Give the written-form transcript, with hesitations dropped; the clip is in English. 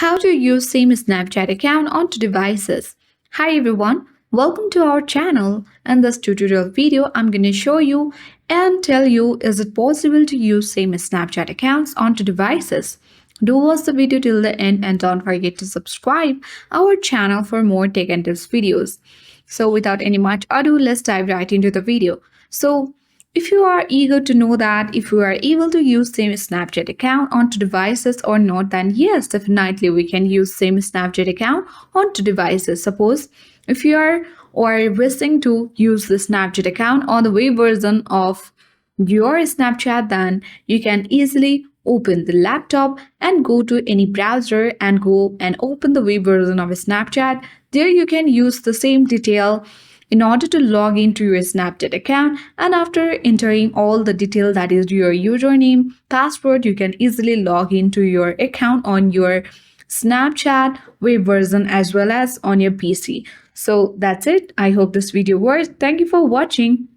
How to use same Snapchat account on two devices. Hi everyone, welcome to our channel. In this tutorial video, I'm going to show you and tell you is it possible to use same Snapchat accounts on two devices. Do watch the video till the end and don't forget to subscribe our channel for more tech and tips videos. So without any much ado, let's dive right into the video. So if you are eager to know that if you are able to use same Snapchat account on two devices or not, then yes, definitely we can use same Snapchat account on two devices. Suppose if you are or wishing to use the Snapchat account on the web version of your Snapchat, then you can easily open the laptop and go to any browser and go and open the web version of Snapchat. There you can use the same detail in order to log into your Snapchat account, and after entering all the detail, that is your username, password, you can easily log into your account on your Snapchat web version as well as on your PC. So that's it. I hope this video works. Thank you for watching.